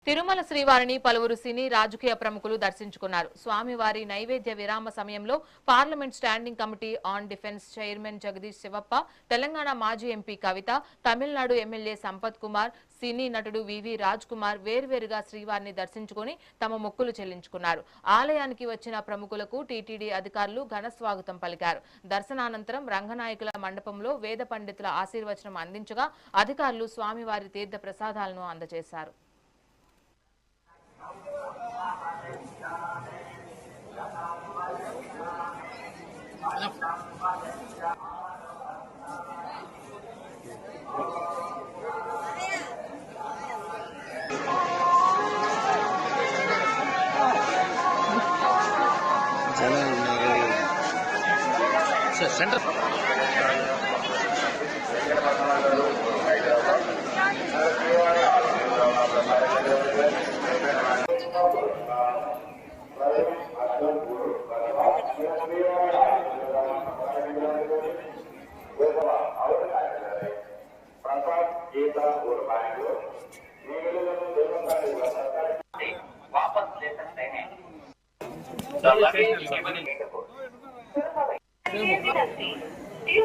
తిరుమల శ్రీవారిని పలువురు సినీ రాజకీయ ప్రముఖులు దర్శించుకున్నారు. స్వామివారి నైవేద్య విరామ సమయంలో parliament standing committee on defence chairman Jagadish Shivappa, Telangana మాజీ ఎంపీ కవిత, తమిళనాడు ఎమ్మెల్యే సంపత్ కుమార్, సినీ నటుడు వివి రాజ్ కుమార్ వేర్వేరుగా శ్రీవారిని దర్శించుకుని తమ మొక్కులు చెల్లించుకున్నారు. ఆలయానికి వచ్చిన ప్రముఖులకు టీటీడీ అధికారులు ఘన స్వాగతం పలికారు. దర్శనానంతరం రంగనాయకుల మండపంలో వేద పండితుల ఆశీర్వచనం అందించగా అధికారులు స్వామివారి తీర్థ ప్రసాదాలను అందజేశారు. సెంటర్ वापस ले सकते हैं। टीम